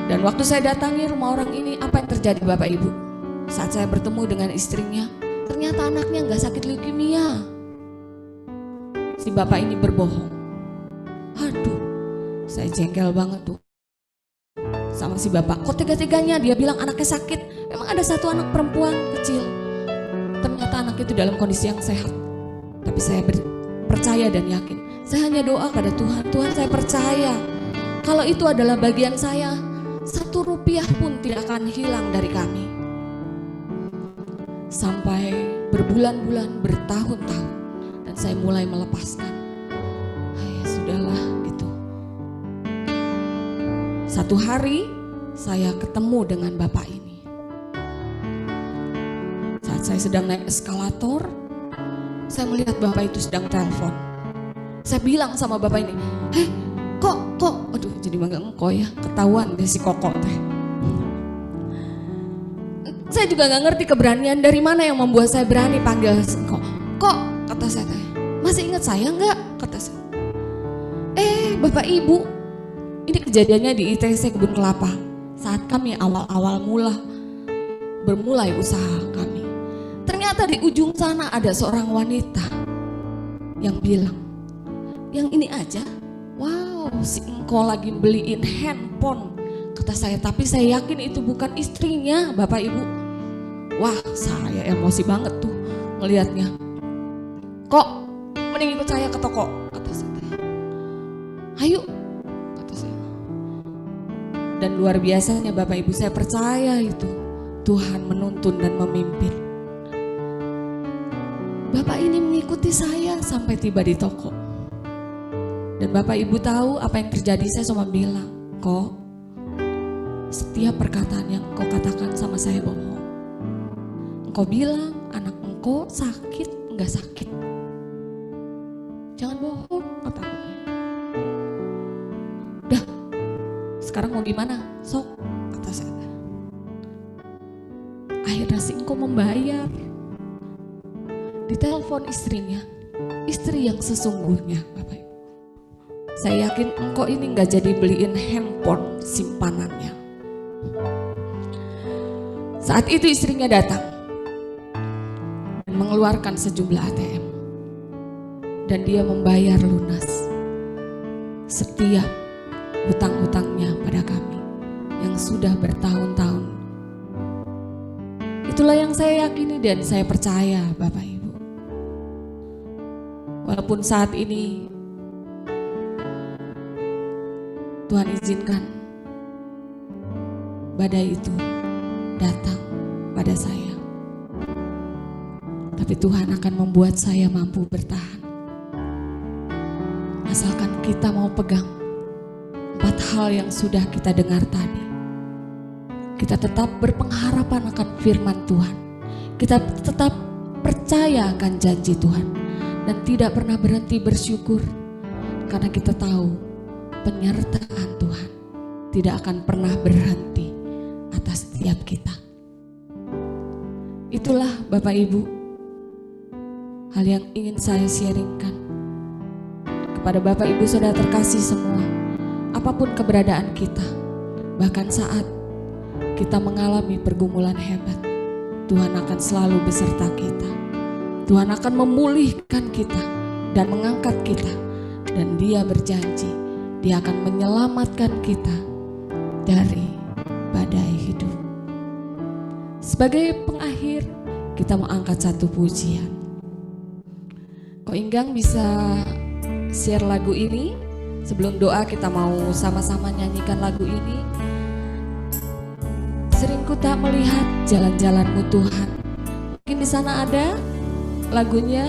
Dan waktu saya datangi rumah orang ini, apa yang terjadi Bapak Ibu? Saat saya bertemu dengan istrinya, ternyata anaknya nggak sakit leukemia. Si bapak ini berbohong. Aduh, saya jengkel banget tuh sama si bapak. Kok tega-teganya dia bilang anaknya sakit. Memang ada satu anak perempuan kecil. Ternyata anaknya itu dalam kondisi yang sehat. Tapi saya percaya dan yakin. Saya hanya doa kepada Tuhan. Tuhan, saya percaya kalau itu adalah bagian saya, 1 rupiah pun tidak akan hilang dari kami. Sampai berbulan-bulan, bertahun-tahun, dan saya mulai melepaskan. Ya sudahlah gitu. Satu hari saya ketemu dengan bapak ini. Saat saya sedang naik eskalator, saya melihat bapak itu sedang telepon. Saya bilang sama bapak ini, kok, aduh jadi manggil engkau ya, ketahuan deh si Koko teh. Saya juga gak ngerti keberanian dari mana yang membuat saya berani panggil engkau. Kok, kata saya teh, masih ingat saya enggak? Kata saya. Bapak Ibu, ini kejadiannya di ITC Kebun Kelapa. Saat kami awal-awal bermulai usaha kami. Ternyata di ujung sana ada seorang wanita yang bilang, yang ini aja, wow si engkau lagi beliin handphone. Kata saya, tapi saya yakin itu bukan istrinya Bapak Ibu. Wah saya emosi banget tuh melihatnya. Kok mending ikut saya ke toko, kata saya. Ayo, kata saya. Dan luar biasanya Bapak Ibu, saya percaya itu Tuhan menuntun dan memimpin. Bapak ini mengikuti saya sampai tiba di toko. Dan Bapak Ibu tahu apa yang terjadi, saya cuma bilang, kok setiap perkataan yang engkau katakan sama saya bohong. Engkau bilang anak engkau sakit, enggak sakit. Jangan bohong, kataku. Udah, sekarang mau gimana? Sok, kata saya. Akhirnya si engkau membayar. Ditelepon istrinya, istri yang sesungguhnya, Bapak Ibu. Saya yakin engkau ini gak jadi beliin handphone simpanannya. Saat itu istrinya datang dan mengeluarkan sejumlah ATM. Dan dia membayar lunas setiap hutang-hutangnya pada kami yang sudah bertahun-tahun. Itulah yang saya yakini dan saya percaya, Bapak Ibu. Walaupun saat ini Tuhan izinkan badai itu datang pada saya, tapi Tuhan akan membuat saya mampu bertahan. Asalkan kita mau pegang 4 hal yang sudah kita dengar tadi. Kita tetap berpengharapan akan firman Tuhan. Kita tetap percaya akan janji Tuhan. Dan tidak pernah berhenti bersyukur. Karena kita tahu penyertaan Tuhan tidak akan pernah berhenti atas setiap kita. Itulah Bapak Ibu hal yang ingin saya sharingkan kepada Bapak Ibu Saudara terkasih semua. Apapun keberadaan kita, bahkan saat kita mengalami pergumulan hebat, Tuhan akan selalu beserta kita. Tuhan akan memulihkan kita dan mengangkat kita. Dan Dia berjanji, Dia akan menyelamatkan kita dari badai hidup. Sebagai pengakhir, kita mau angkat satu pujian. Ko Inggang bisa share lagu ini. Sebelum doa kita mau sama-sama nyanyikan lagu ini. Sering ku tak melihat jalan-jalan-Mu Tuhan. Mungkin di sana ada lagunya.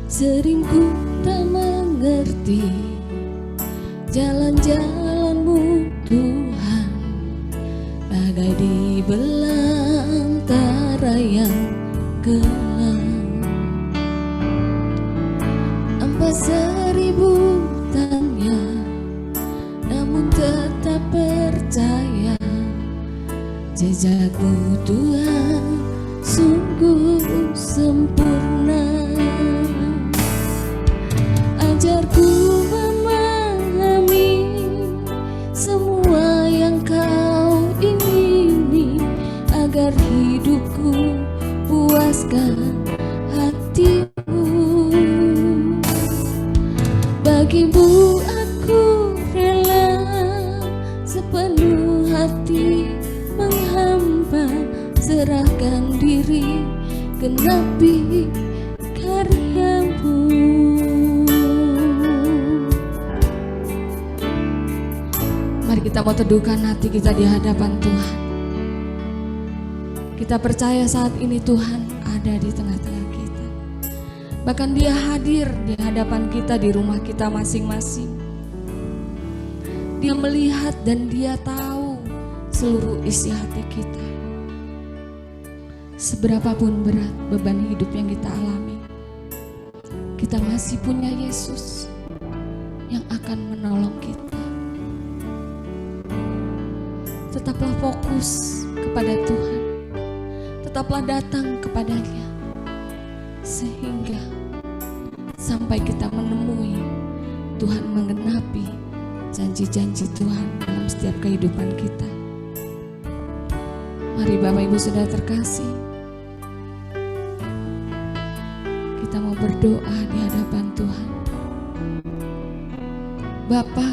Sering ku tak mengerti jalan-jalan-Mu Tuhan, bagai di belantara yang gelap. Ampas 1000 tanya, namun tetap percaya. Jejak-Mu Tuhan sungguh sempurna. Ajarku memahami semua yang Kau ingini, agar hidupku puaskan hati-Mu. Bagi-Mu aku rela sepenuh hati menghamba, serahkan diri genapi karya-Mu. Mari kita mau teduhkan hati kita di hadapan Tuhan. Kita percaya saat ini Tuhan ada di tengah-tengah kita. Bahkan Dia hadir di hadapan kita, di rumah kita masing-masing. Dia melihat dan Dia tahu seluruh isi hati kita. Seberapapun berat beban hidup yang kita alami, kita masih punya Yesus yang akan menolong kita. Tetaplah fokus kepada Tuhan. Tetaplah datang kepada-Nya. Sehingga sampai kita menemui Tuhan menggenapi janji-janji Tuhan dalam setiap kehidupan kita. Mari Bapak Ibu Saudara terkasih, kita mau berdoa di hadapan Tuhan. Bapa,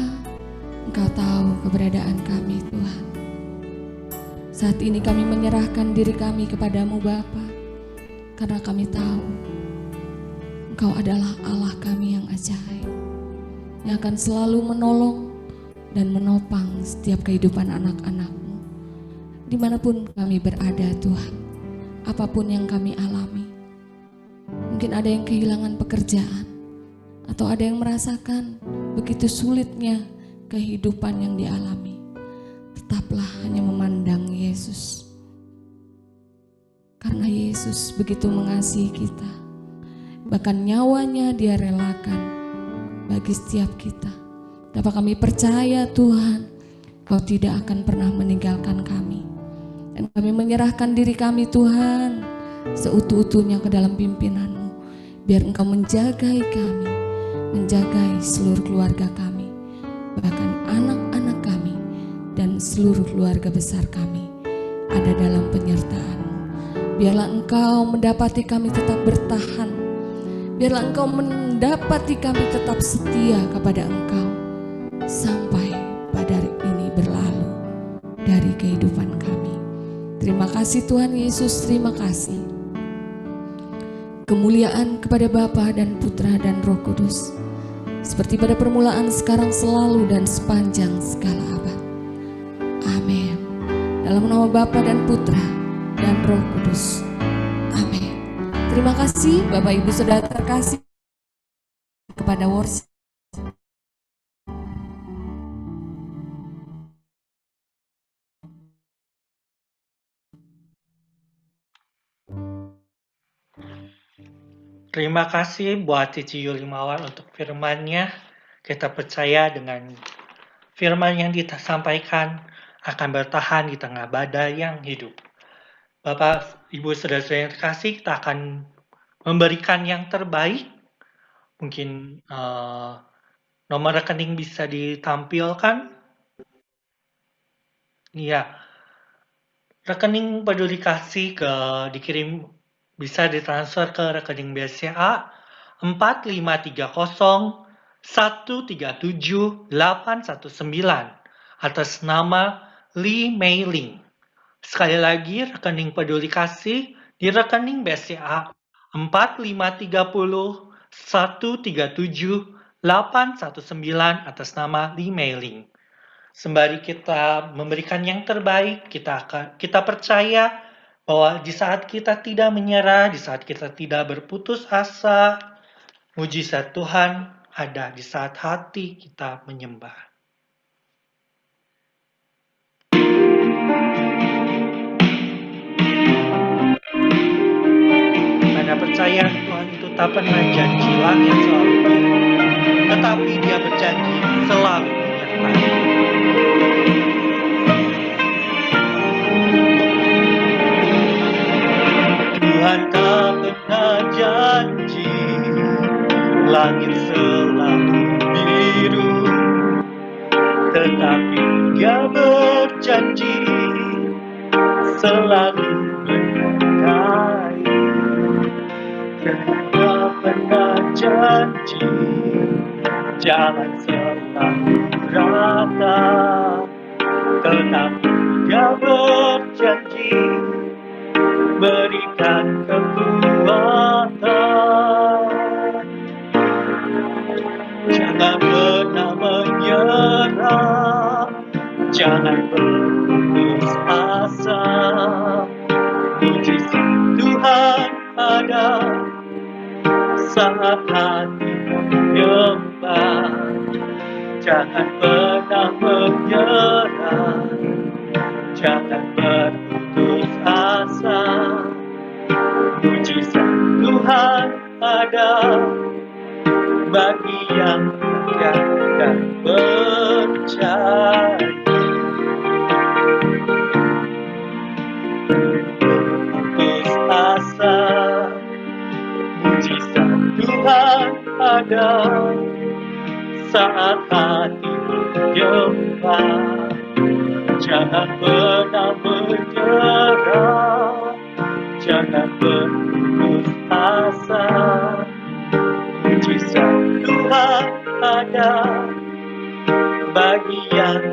Engkau tahu keberadaan kami Tuhan. Saat ini kami menyerahkan diri kami kepadamu Bapa, karena kami tahu Engkau adalah Allah kami yang ajaib, yang akan selalu menolong dan menopang setiap kehidupan anak-anak-Mu. Dimanapun kami berada Tuhan, apapun yang kami alami. Mungkin ada yang kehilangan pekerjaan, atau ada yang merasakan begitu sulitnya kehidupan yang dialami, tetaplah hanya memandang Yesus. Karena Yesus begitu mengasihi kita, bahkan nyawanya Dia relakan bagi setiap kita. Dapat kami percaya Tuhan, Kau tidak akan pernah meninggalkan kami. Dan kami menyerahkan diri kami Tuhan seutuh-utuhnya ke dalam pimpinan-Mu. Biar Engkau menjagai kami, menjagai seluruh keluarga kami, bahkan anak-anak kami dan seluruh keluarga besar kami ada dalam penyertaan-Mu. Biarlah Engkau mendapati kami tetap bertahan. Biarlah Engkau mendapati kami tetap setia kepada Engkau sampai pada hari ini berlalu dari kehidupan kami. Terima kasih Tuhan Yesus, terima kasih. Kemuliaan kepada Bapa dan Putra dan Roh Kudus, seperti pada permulaan, sekarang, selalu, dan sepanjang segala abad. Amin. Dalam nama Bapa dan Putra dan Roh Kudus. Amin. Terima kasih Bapak Ibu Saudara terkasih kepada worship. Terima kasih buat Cici Yuli Mawar untuk firman-Nya. Kita percaya dengan firman yang disampaikan akan bertahan di tengah badai yang hidup. Bapak, Ibu, Saudara-saudara yang terkasih, kita akan memberikan yang terbaik. Mungkin nomor rekening bisa ditampilkan. Iya. Rekening Peduli Kasih dikirim, bisa ditransfer ke rekening BCA 45301378819 atas nama Lee Mei Ling. Sekali lagi, rekening Peduli Kasih di rekening BCA 45301378819 atas nama Lee Mei Ling. Sembari kita memberikan yang terbaik, kita percaya bahwa di saat kita tidak menyerah, di saat kita tidak berputus asa, mujizat Tuhan ada di saat hati kita menyembah. Karena percaya Tuhan itu tak pernah janji langit selalu biru, tetapi Dia berjanji selalu menyertai. Tuhan tak pernah janji langit selalu biru, tetapi Dia berjanji selalu menyertai. Tuhan tak pernah janji jalan selalu rata, tetapi Dia berjanji berikan kekuatan. Jangan pernah menyerah, jangan berputus asa. Mujizat Tuhan ada saat hati menyembah. Jangan pernah menyerah, jangan berputus asa. Mujizat Tuhan ada bagi yang percaya dan percaya. Berputus asa, mujizat Tuhan ada saat hati menyembah. Jangan pernah menyerah, jangan berputus asa. Mujizat Tuhan ada bagi yang